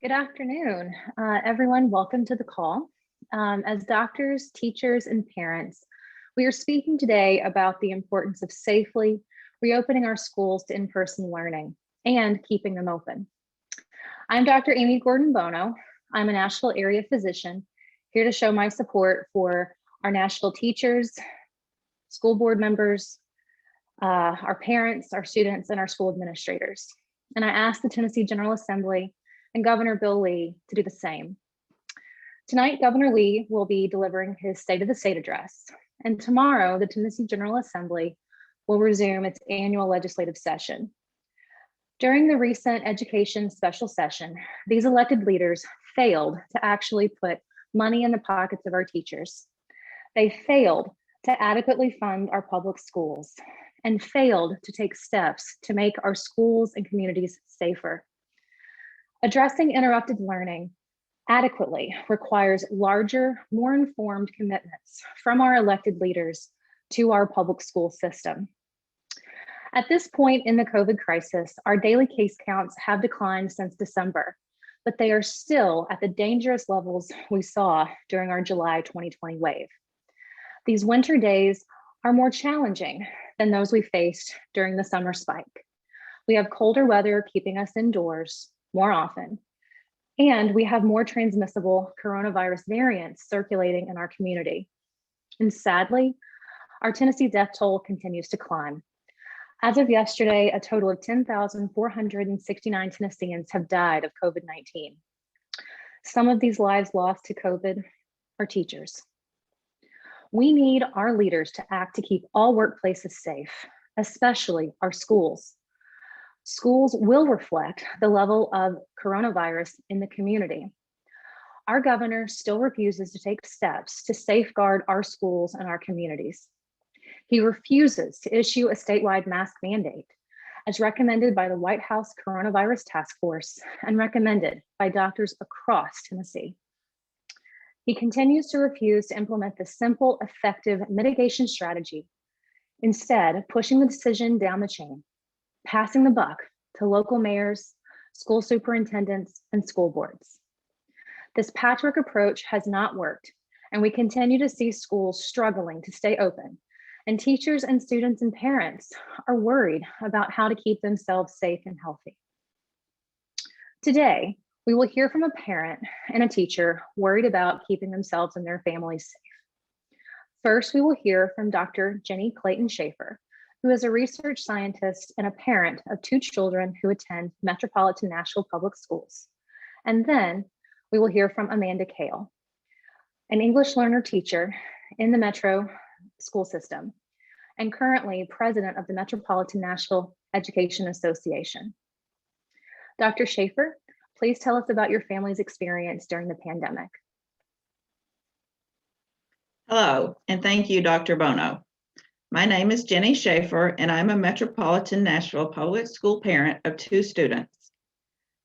Good afternoon, everyone. Welcome to the call. As doctors, teachers, and parents, we are speaking today about the importance of safely reopening our schools to in-person learning and keeping them open. I'm Dr. Amy Gordon-Bono. I'm a Nashville area physician here to show my support for our Nashville teachers, school board members, our parents, our students, and our school administrators. And I ask the Tennessee General Assembly and Governor Bill Lee to do the same. Tonight, Governor Lee will be delivering his State of the State address, and tomorrow, the Tennessee General Assembly will resume its annual legislative session. During the recent education special session, these elected leaders failed to actually put money in the pockets of our teachers. They failed to adequately fund our public schools and failed to take steps to make our schools and communities safer. Addressing interrupted learning adequately requires larger, more informed commitments from our elected leaders to our public school system. At this point in the COVID crisis, our daily case counts have declined since December, but they are still at the dangerous levels we saw during our July 2020 wave. These winter days are more challenging than those we faced during the summer spike. We have colder weather keeping us indoors more often, and we have more transmissible coronavirus variants circulating in our community. And sadly, our Tennessee death toll continues to climb. As of yesterday, a total of 10,469 Tennesseans have died of COVID-19. Some of these lives lost to COVID are teachers. We need our leaders to act to keep all workplaces safe, especially our schools. Schools will reflect the level of coronavirus in the community. Our governor still refuses to take steps to safeguard our schools and our communities. He refuses to issue a statewide mask mandate, as recommended by the White House Coronavirus Task Force and recommended by doctors across Tennessee. He continues to refuse to implement the simple, effective mitigation strategy, instead pushing the decision down the chain, passing the buck to local mayors, school superintendents, and school boards. This patchwork approach has not worked, and we continue to see schools struggling to stay open, and teachers and students and parents are worried about how to keep themselves safe and healthy. Today, we will hear from a parent and a teacher worried about keeping themselves and their families safe. First, we will hear from Dr. Jenny Clayton Schaefer, who is a research scientist and a parent of two children who attend Metropolitan Nashville Public Schools. And then we will hear from Amanda Kale, an English learner teacher in the Metro school system, and currently president of the Metropolitan Nashville Education Association. Dr. Schaefer, please tell us about your family's experience during the pandemic. Hello, and thank you, Dr. Bono. My name is Jenny Schaefer, and I'm a Metropolitan Nashville Public School parent of two students,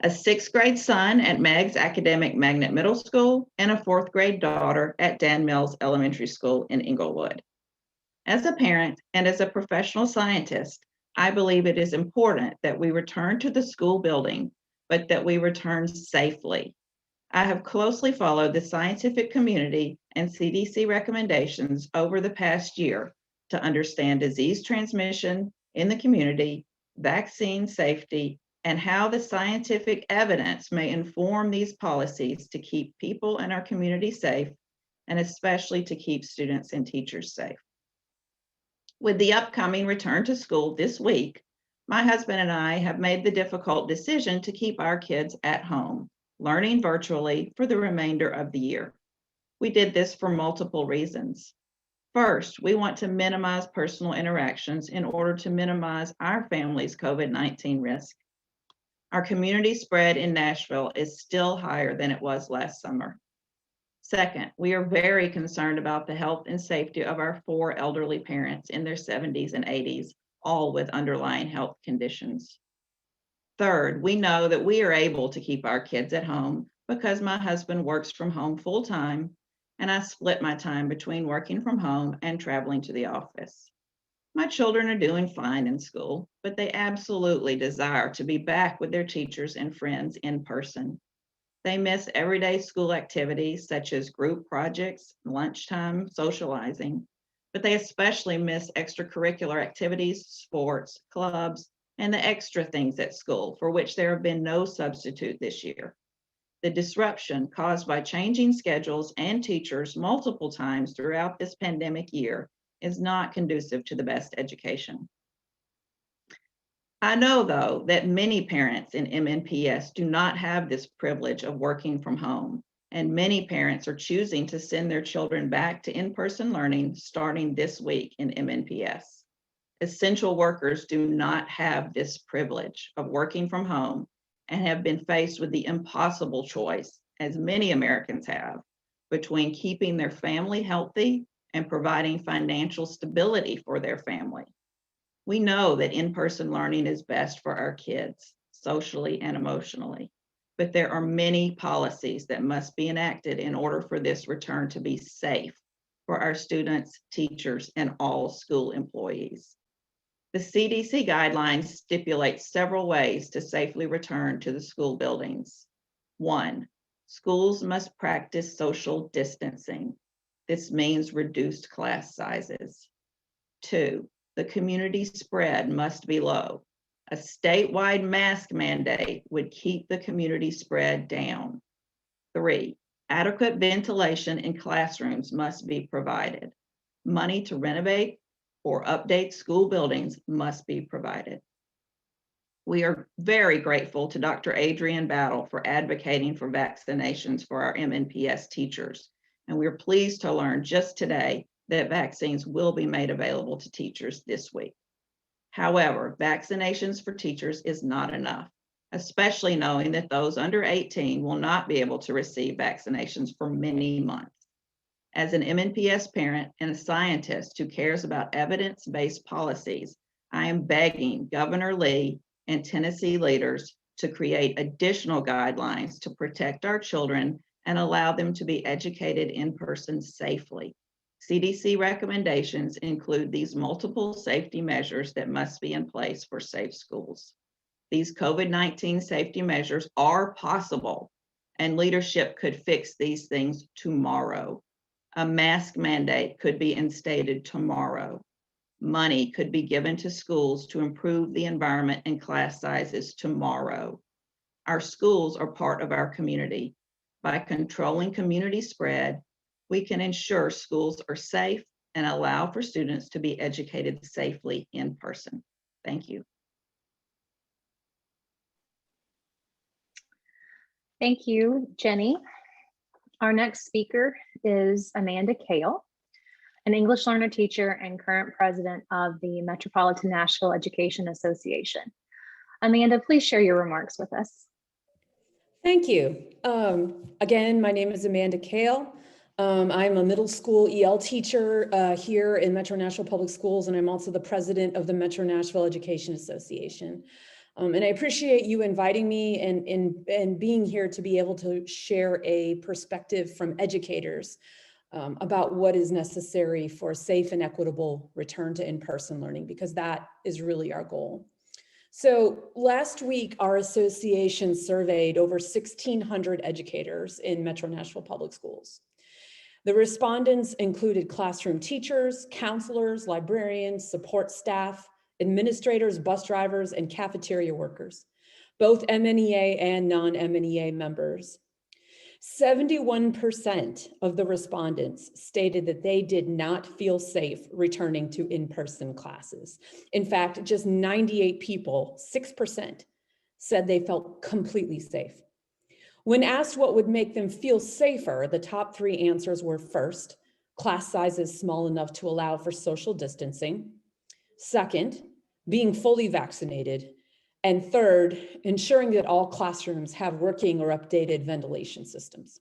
a sixth grade son at Meigs Academic Magnet Middle School and a fourth grade daughter at Dan Mills Elementary School in Inglewood. As a parent and as a professional scientist, I believe it is important that we return to the school building, but that we return safely. I have closely followed the scientific community and CDC recommendations over the past year to understand disease transmission in the community, vaccine safety, and how the scientific evidence may inform these policies to keep people in our community safe, and especially to keep students and teachers safe. With the upcoming return to school this week, my husband and I have made the difficult decision to keep our kids at home, learning virtually for the remainder of the year. We did this for multiple reasons. First, we want to minimize personal interactions in order to minimize our family's COVID-19 risk. Our community spread in Nashville is still higher than it was last summer. Second, we are very concerned about the health and safety of our four elderly parents in their 70s and 80s, all with underlying health conditions. Third, we know that we are able to keep our kids at home because my husband works from home full time, and I split my time between working from home and traveling to the office. My children are doing fine in school, but they absolutely desire to be back with their teachers and friends in person. They miss everyday school activities such as group projects, lunchtime socializing, but they especially miss extracurricular activities, sports, clubs, and the extra things at school for which there have been no substitute this year. The disruption caused by changing schedules and teachers multiple times throughout this pandemic year is not conducive to the best education. I know, though, that many parents in MNPS do not have this privilege of working from home, and many parents are choosing to send their children back to in-person learning starting this week in MNPS. Essential workers do not have this privilege of working from home and have been faced with the impossible choice, as many Americans have, between keeping their family healthy and providing financial stability for their family. We know that in-person learning is best for our kids, socially and emotionally, but there are many policies that must be enacted in order for this return to be safe for our students, teachers, and all school employees. The CDC guidelines stipulate several ways to safely return to the school buildings. 1, schools must practice social distancing. This means reduced class sizes. 2, the community spread must be low. A statewide mask mandate would keep the community spread down. 3, adequate ventilation in classrooms must be provided. Money to renovate or update school buildings must be provided. We are very grateful to Dr. Adrienne Battle for advocating for vaccinations for our MNPS teachers. And we're pleased to learn just today that vaccines will be made available to teachers this week. However, vaccinations for teachers is not enough, especially knowing that those under 18 will not be able to receive vaccinations for many months. As an MNPS parent and a scientist who cares about evidence-based policies, I am begging Governor Lee and Tennessee leaders to create additional guidelines to protect our children and allow them to be educated in person safely. CDC recommendations include these multiple safety measures that must be in place for safe schools. These COVID-19 safety measures are possible, and leadership could fix these things tomorrow. A mask mandate could be instated tomorrow. Money could be given to schools to improve the environment and class sizes tomorrow. Our schools are part of our community. By controlling community spread, we can ensure schools are safe and allow for students to be educated safely in person. Thank you. Thank you, Jenny. Our next speaker is Amanda Kale, an English learner teacher and current president of the Metropolitan Nashville Education Association. Amanda, please share your remarks with us. Thank you. Again, my name is Amanda Kale. I'm a middle school EL teacher here in Metro Nashville Public Schools, and I'm also the president of the Metro Nashville Education Association. And I appreciate you inviting me and being here to be able to share a perspective from educators about what is necessary for a safe and equitable return to in-person learning, because that is really our goal. So last week, our association surveyed over 1,600 educators in Metro Nashville Public Schools. The respondents included classroom teachers, counselors, librarians, support staff, administrators, bus drivers, and cafeteria workers, both MNEA and non-MNEA members. 71% of the respondents stated that they did not feel safe returning to in-person classes. In fact, just 98 people, 6%, said they felt completely safe. When asked what would make them feel safer, the top 3 answers were: first, class sizes small enough to allow for social distancing; second, being fully vaccinated; and third, ensuring that all classrooms have working or updated ventilation systems.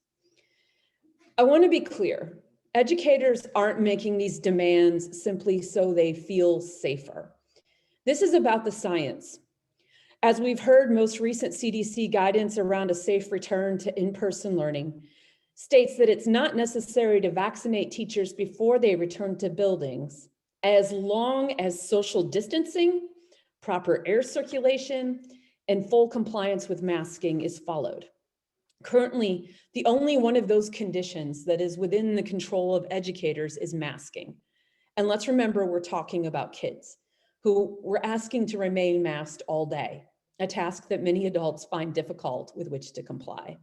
I want to be clear, educators aren't making these demands simply so they feel safer. This is about the science. As we've heard, most recent CDC guidance around a safe return to in-person learning states that it's not necessary to vaccinate teachers before they return to buildings, as long as social distancing, proper air circulation, and full compliance with masking is followed. Currently, the only one of those conditions that is within the control of educators is masking. And let's remember, we're talking about kids who we're asking to remain masked all day, a task that many adults find difficult with which to comply.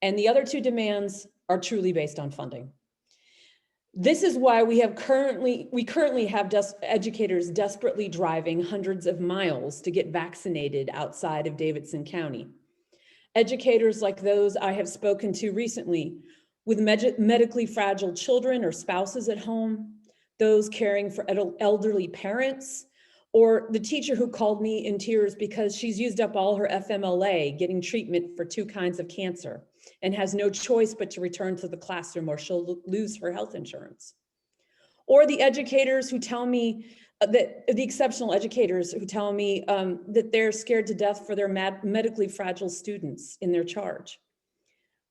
And the other two demands are truly based on funding. This is why we currently have educators desperately driving hundreds of miles to get vaccinated outside of Davidson County. Educators like those I have spoken to recently with medically fragile children or spouses at home, those caring for elderly parents, or the teacher who called me in tears because she's used up all her FMLA getting treatment for 2 kinds of cancer and has no choice but to return to the classroom or she'll lose her health insurance. Or the educators who tell me that the exceptional educators who tell me that they're scared to death for their medically fragile students in their charge.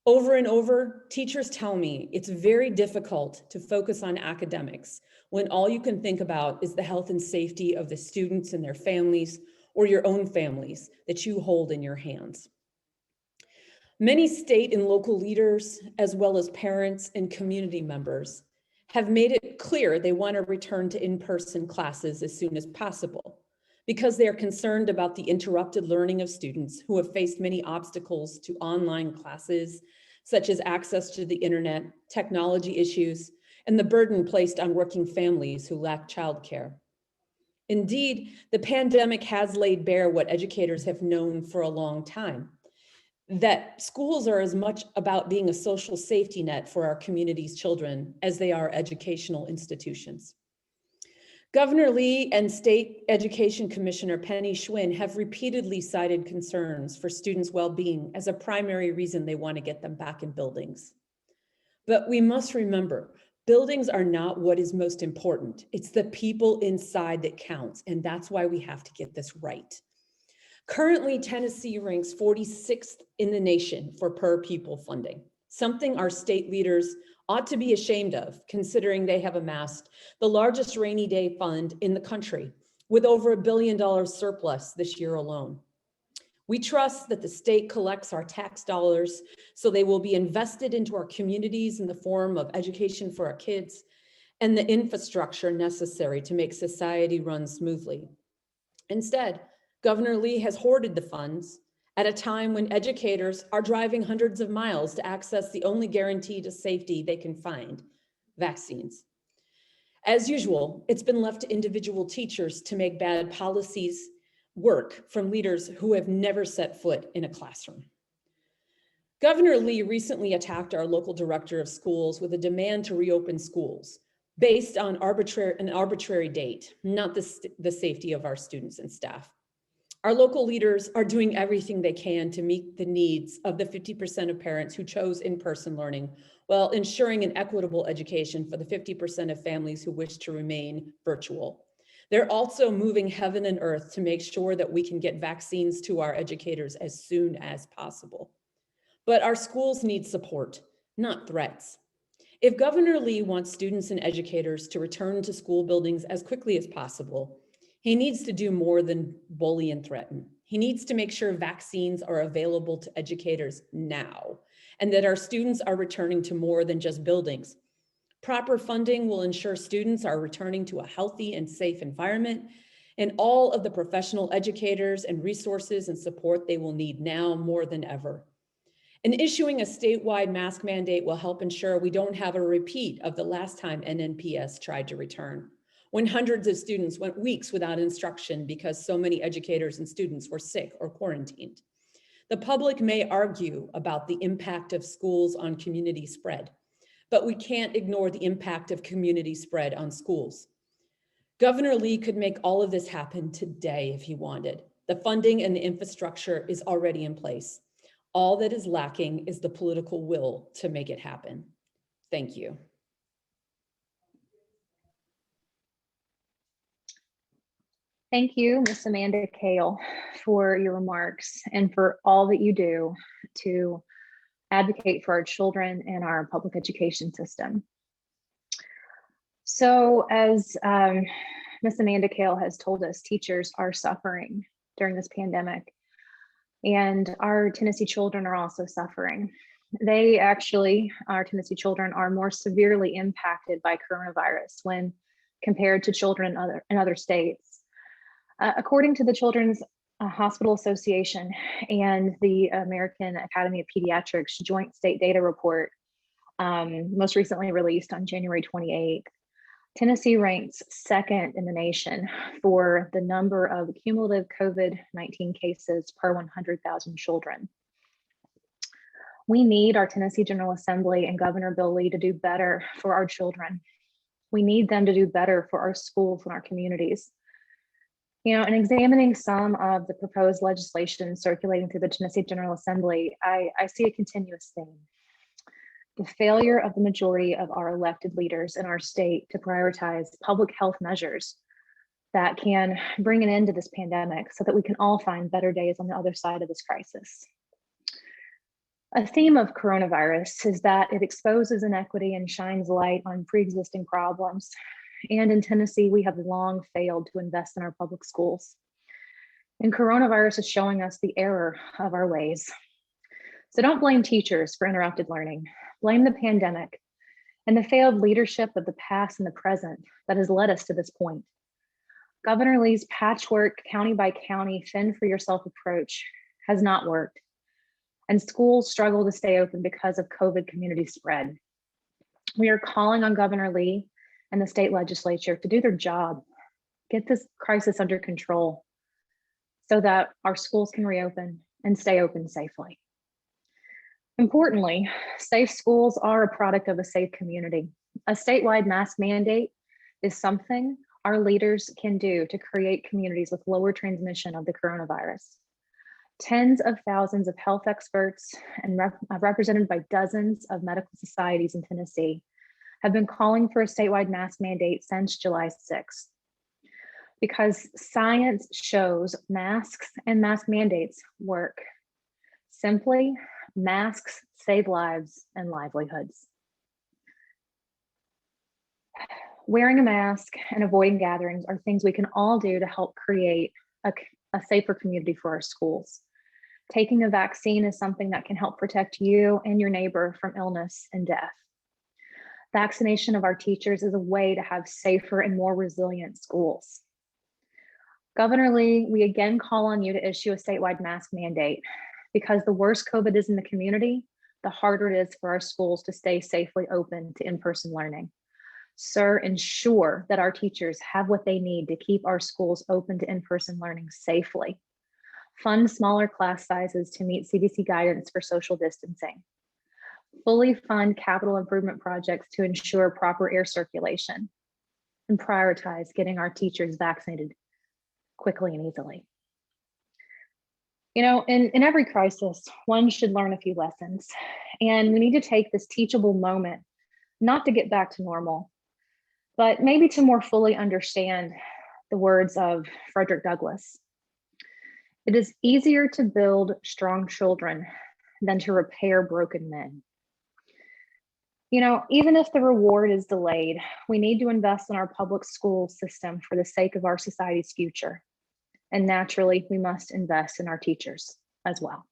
Over and over, teachers tell me it's very difficult to focus on academics when all you can think about is the health and safety of the students and their families or your own families that you hold in your hands. Many state and local leaders, as well as parents and community members, have made it clear they want to return to in-person classes as soon as possible because they are concerned about the interrupted learning of students who have faced many obstacles to online classes, such as access to the internet, technology issues, and the burden placed on working families who lack childcare. Indeed, the pandemic has laid bare what educators have known for a long time, that schools are as much about being a social safety net for our community's children as they are educational institutions. Governor Lee and State Education Commissioner Penny Schwinn have repeatedly cited concerns for students' well-being as a primary reason they want to get them back in buildings. But we must remember, buildings are not what is most important. It's the people inside that counts, and that's why we have to get this right. Currently, Tennessee ranks 46th in the nation for per pupil funding, something our state leaders ought to be ashamed of, considering they have amassed the largest rainy day fund in the country with over $1 billion surplus this year alone. We trust that the state collects our tax dollars so they will be invested into our communities in the form of education for our kids and the infrastructure necessary to make society run smoothly. Instead, Governor Lee has hoarded the funds at a time when educators are driving hundreds of miles to access the only guarantee to safety they can find, vaccines. As usual, it's been left to individual teachers to make bad policies work from leaders who have never set foot in a classroom. Governor Lee recently attacked our local director of schools with a demand to reopen schools based on an arbitrary date, not the safety of our students and staff. Our local leaders are doing everything they can to meet the needs of the 50% of parents who chose in-person learning while ensuring an equitable education for the 50% of families who wish to remain virtual. They're also moving heaven and earth to make sure that we can get vaccines to our educators as soon as possible. But our schools need support, not threats. If Governor Lee wants students and educators to return to school buildings as quickly as possible, he needs to do more than bully and threaten. He needs to make sure vaccines are available to educators now, and that our students are returning to more than just buildings. Proper funding will ensure students are returning to a healthy and safe environment, and all of the professional educators and resources and support they will need now more than ever. And issuing a statewide mask mandate will help ensure we don't have a repeat of the last time NNPS tried to return, when hundreds of students went weeks without instruction because so many educators and students were sick or quarantined. The public may argue about the impact of schools on community spread, but we can't ignore the impact of community spread on schools. Governor Lee could make all of this happen today if he wanted. The funding and the infrastructure is already in place. All that is lacking is the political will to make it happen. Thank you. Thank you, Ms. Amanda Kale, for your remarks and for all that you do to advocate for our children and our public education system. So as Ms. Amanda Kale has told us, teachers are suffering during this pandemic. And our Tennessee children are also suffering. Our Tennessee children are more severely impacted by coronavirus when compared to children in other states. According to the Children's Hospital Association and the American Academy of Pediatrics joint state data report, most recently released on January 28th, Tennessee ranks second in the nation for the number of cumulative COVID-19 cases per 100,000 children. We need our Tennessee General Assembly and Governor Bill Lee to do better for our children. We need them to do better for our schools and our communities. In examining some of the proposed legislation circulating through the Tennessee General Assembly, I see a continuous theme. The failure of the majority of our elected leaders in our state to prioritize public health measures that can bring an end to this pandemic so that we can all find better days on the other side of this crisis. A theme of coronavirus is that it exposes inequity and shines light on pre-existing problems. And in Tennessee, we have long failed to invest in our public schools. And coronavirus is showing us the error of our ways. So don't blame teachers for interrupted learning. Blame the pandemic and the failed leadership of the past and the present that has led us to this point. Governor Lee's patchwork, county by county, fend for yourself approach has not worked. And schools struggle to stay open because of COVID community spread. We are calling on Governor Lee and the state legislature to do their job, get this crisis under control so that our schools can reopen and stay open safely. Importantly, safe schools are a product of a safe community. A statewide mask mandate is something our leaders can do to create communities with lower transmission of the coronavirus. Tens of thousands of health experts and represented by dozens of medical societies in Tennessee have been calling for a statewide mask mandate since July 6th. Because science shows masks and mask mandates work. Simply, masks save lives and livelihoods. Wearing a mask and avoiding gatherings are things we can all do to help create a safer community for our schools. Taking a vaccine is something that can help protect you and your neighbor from illness and death. Vaccination of our teachers is a way to have safer and more resilient schools. Governor Lee, we again call on you to issue a statewide mask mandate because the worse COVID is in the community, the harder it is for our schools to stay safely open to in-person learning. Sir, ensure that our teachers have what they need to keep our schools open to in-person learning safely. Fund smaller class sizes to meet CDC guidance for social distancing. Fully fund capital improvement projects to ensure proper air circulation. And prioritize getting our teachers vaccinated quickly and easily. In every crisis, one should learn a few lessons. And we need to take this teachable moment, not to get back to normal, but maybe to more fully understand the words of Frederick Douglass. It is easier to build strong children than to repair broken men. Even if the reward is delayed, we need to invest in our public school system for the sake of our society's future. And naturally, we must invest in our teachers as well.